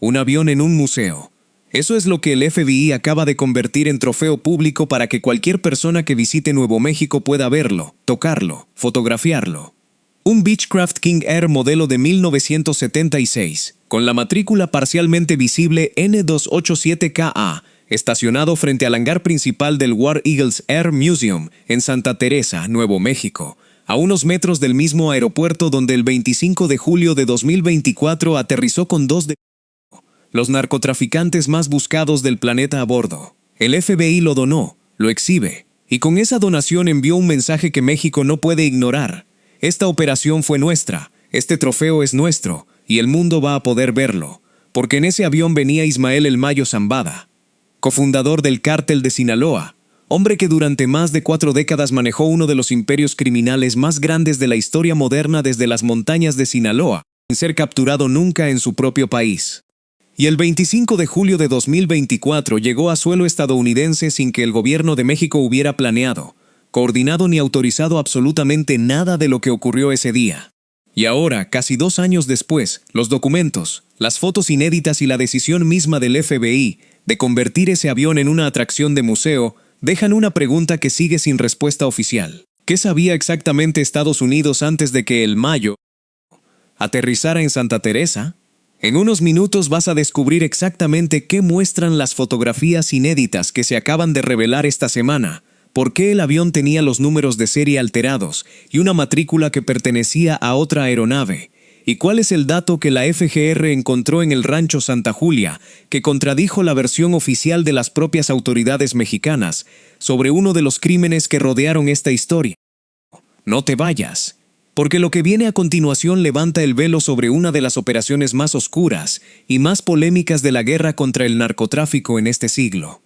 un avión en un museo. Eso es lo que el FBI acaba de convertir en trofeo público para que cualquier persona que visite Nuevo México pueda verlo, tocarlo, fotografiarlo. Un Beechcraft King Air modelo de 1976, con la matrícula parcialmente visible N287KA, estacionado frente al hangar principal del War Eagles Air Museum en Santa Teresa, Nuevo México, a unos metros del mismo aeropuerto donde el 25 de julio de 2024 aterrizó con dos de los narcotraficantes más buscados del planeta a bordo. El FBI lo donó, lo exhibe, y con esa donación envió un mensaje que México no puede ignorar. Esta operación fue nuestra, este trofeo es nuestro, y el mundo va a poder verlo, porque en ese avión venía Ismael El Mayo Zambada, cofundador del Cártel de Sinaloa, hombre que durante más de 4 décadas manejó uno de los imperios criminales más grandes de la historia moderna desde las montañas de Sinaloa, sin ser capturado nunca en su propio país. Y el 25 de julio de 2024 llegó a suelo estadounidense sin que el gobierno de México hubiera planeado, coordinado ni autorizado absolutamente nada de lo que ocurrió ese día. Y ahora, casi 2 años después, los documentos, las fotos inéditas y la decisión misma del FBI de convertir ese avión en una atracción de museo dejan una pregunta que sigue sin respuesta oficial. ¿Qué sabía exactamente Estados Unidos antes de que el Mayo aterrizara en Santa Teresa? En unos minutos vas a descubrir exactamente qué muestran las fotografías inéditas que se acaban de revelar esta semana, por qué el avión tenía los números de serie alterados y una matrícula que pertenecía a otra aeronave, y cuál es el dato que la FGR encontró en el rancho Santa Julia, que contradijo la versión oficial de las propias autoridades mexicanas sobre uno de los crímenes que rodearon esta historia. No te vayas, porque lo que viene a continuación levanta el velo sobre una de las operaciones más oscuras y más polémicas de la guerra contra el narcotráfico en este siglo.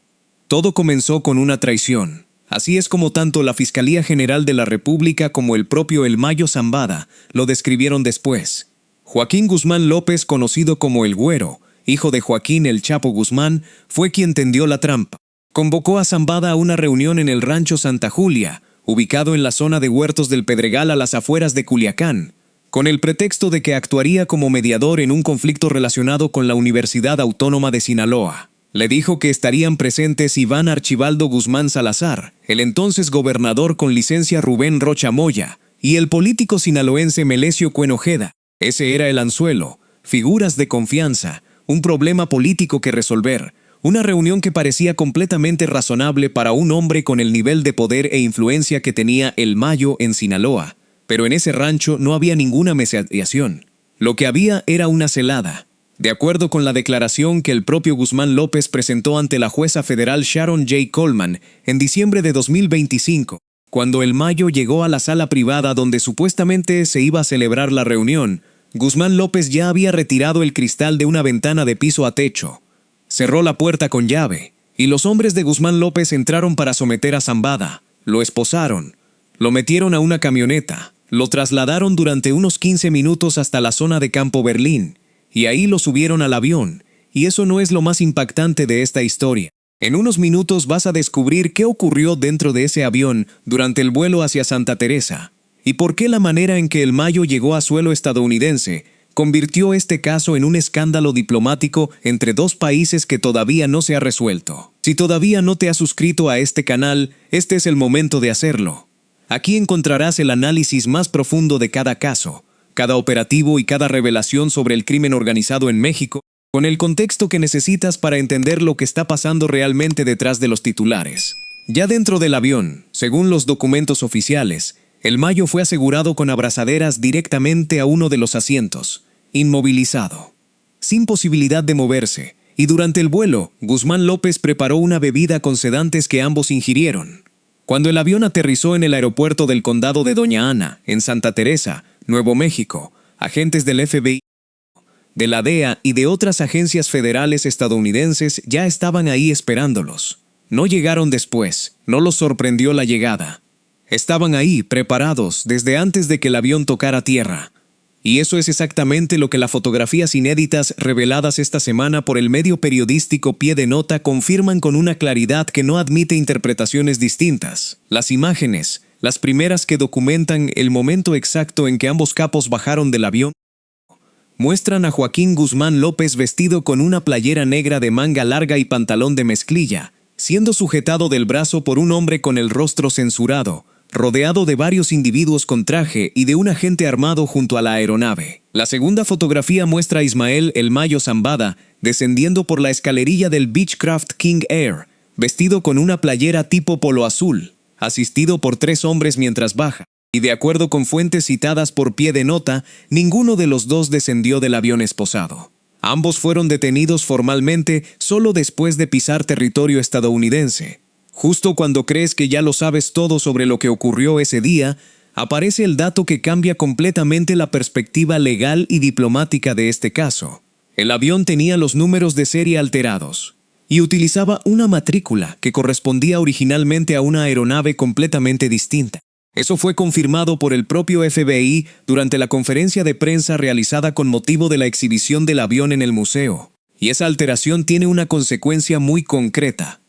Todo comenzó con una traición. Así es como tanto la Fiscalía General de la República como el propio El Mayo Zambada lo describieron después. Joaquín Guzmán López, conocido como El Güero, hijo de Joaquín El Chapo Guzmán, fue quien tendió la trampa. Convocó a Zambada a una reunión en el rancho Santa Julia, ubicado en la zona de Huertos del Pedregal a las afueras de Culiacán, con el pretexto de que actuaría como mediador en un conflicto relacionado con la Universidad Autónoma de Sinaloa. Le dijo que estarían presentes Iván Archibaldo Guzmán Salazar, el entonces gobernador con licencia Rubén Rocha Moya, y el político sinaloense Melesio Cuen Ojeda. Ese era el anzuelo, figuras de confianza, un problema político que resolver, una reunión que parecía completamente razonable para un hombre con el nivel de poder e influencia que tenía El Mayo en Sinaloa, pero en ese rancho no había ninguna mediación. Lo que había era una celada. De acuerdo con la declaración que el propio Guzmán López presentó ante la jueza federal Sharon J. Coleman en diciembre de 2025, cuando El Mayo llegó a la sala privada donde supuestamente se iba a celebrar la reunión, Guzmán López ya había retirado el cristal de una ventana de piso a techo. Cerró la puerta con llave, y los hombres de Guzmán López entraron para someter a Zambada, lo esposaron, lo metieron a una camioneta, lo trasladaron durante unos 15 minutos hasta la zona de Campo Berlín, y ahí lo subieron al avión, y eso no es lo más impactante de esta historia. En unos minutos vas a descubrir qué ocurrió dentro de ese avión durante el vuelo hacia Santa Teresa, y por qué la manera en que El Mayo llegó a suelo estadounidense convirtió este caso en un escándalo diplomático entre dos países que todavía no se ha resuelto. Si todavía no te has suscrito a este canal, este es el momento de hacerlo. Aquí encontrarás el análisis más profundo de cada caso, cada operativo y cada revelación sobre el crimen organizado en México, con el contexto que necesitas para entender lo que está pasando realmente detrás de los titulares. Ya dentro del avión, según los documentos oficiales, El Mayo fue asegurado con abrazaderas directamente a uno de los asientos, inmovilizado, sin posibilidad de moverse, y durante el vuelo, Guzmán López preparó una bebida con sedantes que ambos ingirieron. Cuando el avión aterrizó en el aeropuerto del condado de Doña Ana, en Santa Teresa, Nuevo México, agentes del FBI, de la DEA y de otras agencias federales estadounidenses ya estaban ahí esperándolos. No llegaron después, no los sorprendió la llegada. Estaban ahí, preparados, desde antes de que el avión tocara tierra. Y eso es exactamente lo que las fotografías inéditas reveladas esta semana por el medio periodístico Pie de Nota confirman con una claridad que no admite interpretaciones distintas. Las imágenes, las primeras que documentan el momento exacto en que ambos capos bajaron del avión, muestran a Joaquín Guzmán López vestido con una playera negra de manga larga y pantalón de mezclilla, siendo sujetado del brazo por un hombre con el rostro censurado, rodeado de varios individuos con traje y de un agente armado junto a la aeronave. La segunda fotografía muestra a Ismael El Mayo Zambada descendiendo por la escalerilla del Beechcraft King Air, vestido con una playera tipo polo azul, asistido por 3 hombres mientras baja. Y de acuerdo con fuentes citadas por pie de nota, ninguno de los dos descendió del avión esposado. Ambos fueron detenidos formalmente solo después de pisar territorio estadounidense. Justo cuando crees que ya lo sabes todo sobre lo que ocurrió ese día, aparece el dato que cambia completamente la perspectiva legal y diplomática de este caso. El avión tenía los números de serie alterados y utilizaba una matrícula que correspondía originalmente a una aeronave completamente distinta. Eso fue confirmado por el propio FBI durante la conferencia de prensa realizada con motivo de la exhibición del avión en el museo. Y esa alteración tiene una consecuencia muy concreta.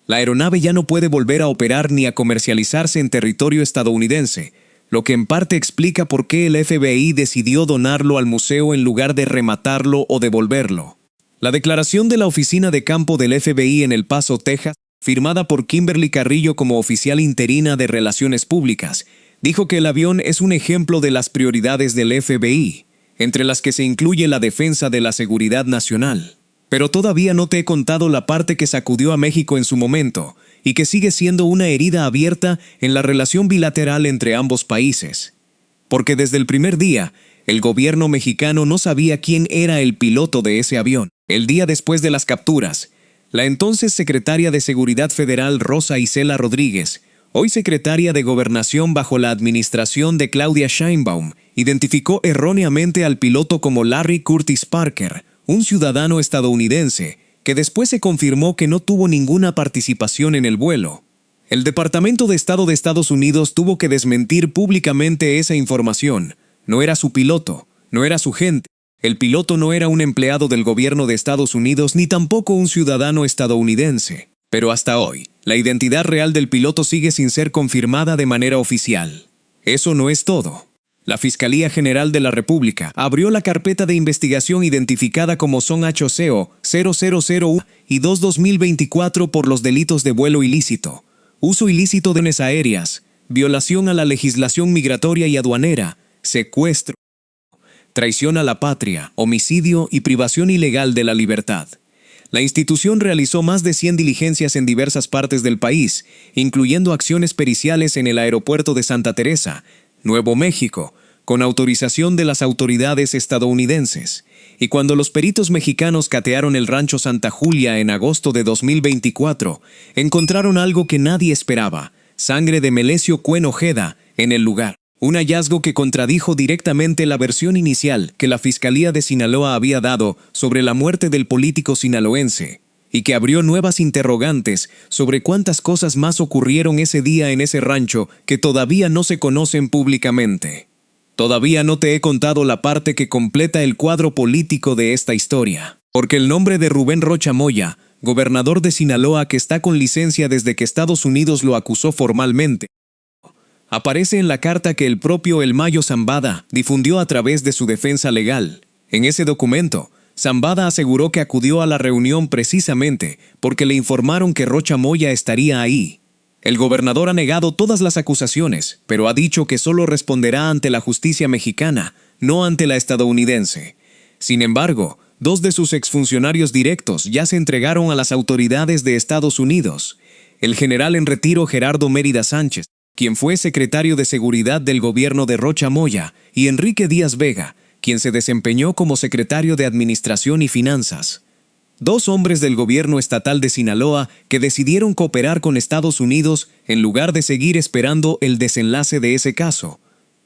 La aeronave ya no puede volver a operar ni a comercializarse en territorio estadounidense, lo que en parte explica por qué el FBI decidió donarlo al museo en lugar de rematarlo o devolverlo. La declaración de la oficina de campo del FBI en El Paso, Texas, firmada por Kimberly Carrillo como oficial interina de Relaciones Públicas, dijo que el avión es un ejemplo de las prioridades del FBI, entre las que se incluye la defensa de la seguridad nacional. Pero todavía no te he contado la parte que sacudió a México en su momento, y que sigue siendo una herida abierta en la relación bilateral entre ambos países. Porque desde el primer día, el gobierno mexicano no sabía quién era el piloto de ese avión. El día después de las capturas, la entonces secretaria de Seguridad Federal Rosa Isela Rodríguez, hoy secretaria de Gobernación bajo la administración de Claudia Sheinbaum, identificó erróneamente al piloto como Larry Curtis Parker, un ciudadano estadounidense, que después se confirmó que no tuvo ninguna participación en el vuelo. El Departamento de Estado de Estados Unidos tuvo que desmentir públicamente esa información. No era su piloto, no era su gente. El piloto no era un empleado del gobierno de Estados Unidos ni tampoco un ciudadano estadounidense. Pero hasta hoy, la identidad real del piloto sigue sin ser confirmada de manera oficial. Eso no es todo. La Fiscalía General de la República abrió la carpeta de investigación identificada como Son HCO 0001 y 2-2024 por los delitos de vuelo ilícito, uso ilícito de aviones aéreas, violación a la legislación migratoria y aduanera, secuestro, traición a la patria, homicidio y privación ilegal de la libertad. La institución realizó más de 100 diligencias en diversas partes del país, incluyendo acciones periciales en el aeropuerto de Santa Teresa, Nuevo México, con autorización de las autoridades estadounidenses. Y cuando los peritos mexicanos catearon el rancho Santa Julia en agosto de 2024, encontraron algo que nadie esperaba: sangre de Melesio Cuen Ojeda en el lugar. Un hallazgo que contradijo directamente la versión inicial que la Fiscalía de Sinaloa había dado sobre la muerte del político sinaloense, y que abrió nuevas interrogantes sobre cuántas cosas más ocurrieron ese día en ese rancho que todavía no se conocen públicamente. Todavía no te he contado la parte que completa el cuadro político de esta historia, porque el nombre de Rubén Rocha Moya, gobernador de Sinaloa que está con licencia desde que Estados Unidos lo acusó formalmente, aparece en la carta que el propio El Mayo Zambada difundió a través de su defensa legal. En ese documento, Zambada aseguró que acudió a la reunión precisamente porque le informaron que Rocha Moya estaría ahí. El gobernador ha negado todas las acusaciones, pero ha dicho que solo responderá ante la justicia mexicana, no ante la estadounidense. Sin embargo, 2 de sus exfuncionarios directos ya se entregaron a las autoridades de Estados Unidos. El general en retiro Gerardo Mérida Sánchez, quien fue secretario de Seguridad del gobierno de Rocha Moya, y Enrique Díaz Vega, quien se desempeñó como secretario de Administración y Finanzas. 2 hombres del gobierno estatal de Sinaloa que decidieron cooperar con Estados Unidos en lugar de seguir esperando el desenlace de ese caso.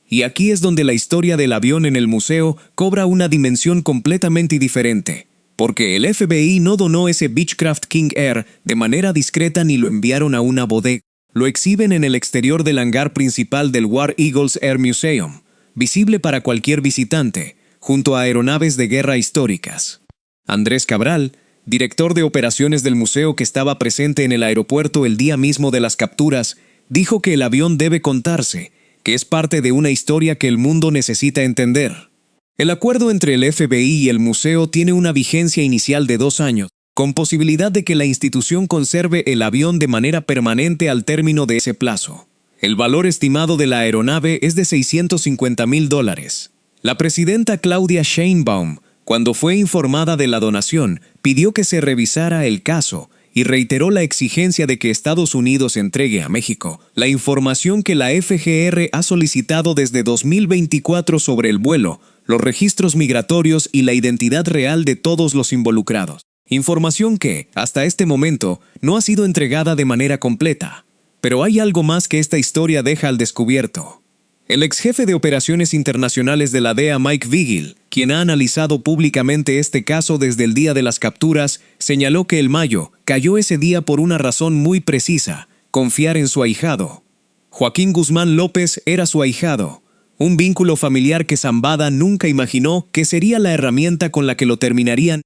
Y aquí es donde la historia del avión en el museo cobra una dimensión completamente diferente, porque el FBI no donó ese Beechcraft King Air de manera discreta ni lo enviaron a una bodega. Lo exhiben en el exterior del hangar principal del War Eagles Air Museum, visible para cualquier visitante, junto a aeronaves de guerra históricas. Andrés Cabral, director de operaciones del museo que estaba presente en el aeropuerto el día mismo de las capturas, dijo que el avión debe contarse, que es parte de una historia que el mundo necesita entender. El acuerdo entre el FBI y el museo tiene una vigencia inicial de 2 años, con posibilidad de que la institución conserve el avión de manera permanente al término de ese plazo. El valor estimado de la aeronave es de $650,000. La presidenta Claudia Sheinbaum, cuando fue informada de la donación, pidió que se revisara el caso y reiteró la exigencia de que Estados Unidos entregue a México la información que la FGR ha solicitado desde 2024 sobre el vuelo, los registros migratorios y la identidad real de todos los involucrados. Información que, hasta este momento, no ha sido entregada de manera completa. Pero hay algo más que esta historia deja al descubierto. El ex jefe de operaciones internacionales de la DEA, Mike Vigil, quien ha analizado públicamente este caso desde el día de las capturas, señaló que el Mayo cayó ese día por una razón muy precisa: confiar en su ahijado. Joaquín Guzmán López era su ahijado, un vínculo familiar que Zambada nunca imaginó que sería la herramienta con la que lo terminarían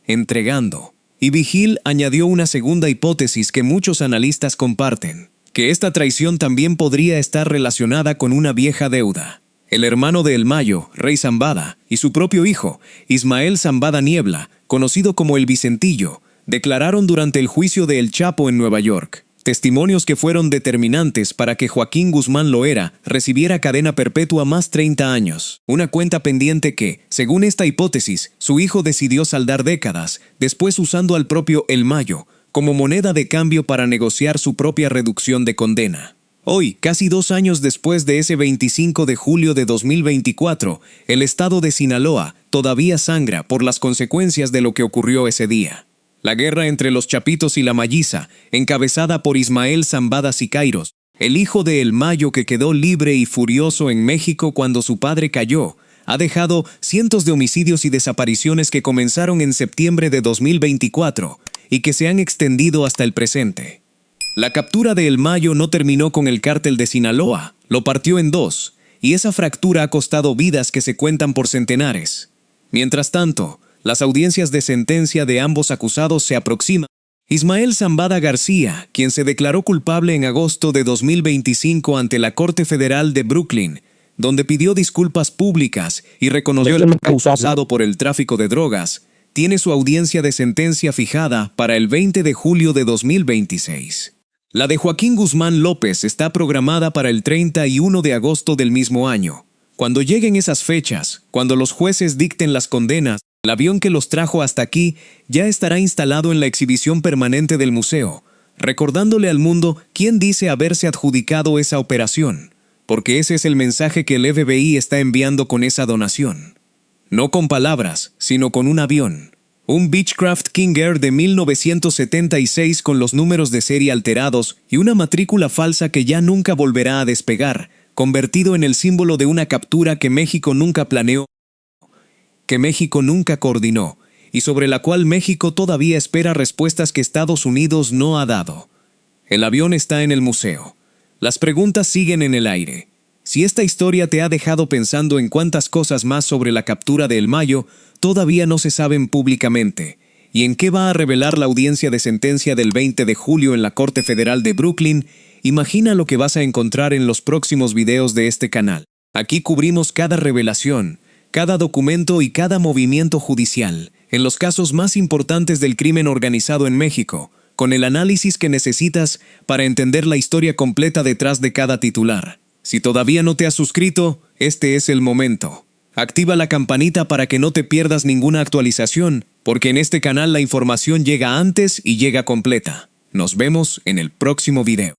entregando. Y Vigil añadió una segunda hipótesis que muchos analistas comparten: que esta traición también podría estar relacionada con una vieja deuda. El hermano de El Mayo, Rey Zambada, y su propio hijo, Ismael Zambada Niebla, conocido como El Vicentillo, declararon durante el juicio de El Chapo en Nueva York. Testimonios que fueron determinantes para que Joaquín Guzmán Loera recibiera cadena perpetua más 30 años. Una cuenta pendiente que, según esta hipótesis, su hijo decidió saldar décadas, después usando al propio El Mayo como moneda de cambio para negociar su propia reducción de condena. Hoy, casi 2 años después de ese 25 de julio de 2024, el estado de Sinaloa todavía sangra por las consecuencias de lo que ocurrió ese día. La guerra entre los Chapitos y la Malliza, encabezada por Ismael Zambada Siqueiros, el hijo de El Mayo que quedó libre y furioso en México cuando su padre cayó, ha dejado cientos de homicidios y desapariciones que comenzaron en septiembre de 2024 y que se han extendido hasta el presente. La captura de El Mayo no terminó con el cártel de Sinaloa, lo partió en 2, y esa fractura ha costado vidas que se cuentan por centenares. Mientras tanto, las audiencias de sentencia de ambos acusados se aproximan. Ismael Zambada García, quien se declaró culpable en agosto de 2025 ante la Corte Federal de Brooklyn, donde pidió disculpas públicas y reconoció el acusado por el tráfico de drogas, tiene su audiencia de sentencia fijada para el 20 de julio de 2026. La de Joaquín Guzmán López está programada para el 31 de agosto del mismo año. Cuando lleguen esas fechas, cuando los jueces dicten las condenas, el avión que los trajo hasta aquí ya estará instalado en la exhibición permanente del museo, recordándole al mundo quién dice haberse adjudicado esa operación, porque ese es el mensaje que el FBI está enviando con esa donación. No con palabras, sino con un avión. Un Beechcraft King Air de 1976 con los números de serie alterados y una matrícula falsa que ya nunca volverá a despegar, convertido en el símbolo de una captura que México nunca planeó, que México nunca coordinó, y sobre la cual México todavía espera respuestas que Estados Unidos no ha dado. El avión está en el museo. Las preguntas siguen en el aire. Si esta historia te ha dejado pensando en cuántas cosas más sobre la captura de El Mayo todavía no se saben públicamente, y en qué va a revelar la audiencia de sentencia del 20 de julio en la Corte Federal de Brooklyn, imagina lo que vas a encontrar en los próximos videos de este canal. Aquí cubrimos cada revelación, cada documento y cada movimiento judicial, en los casos más importantes del crimen organizado en México, con el análisis que necesitas para entender la historia completa detrás de cada titular. Si todavía no te has suscrito, este es el momento. Activa la campanita para que no te pierdas ninguna actualización, porque en este canal la información llega antes y llega completa. Nos vemos en el próximo video.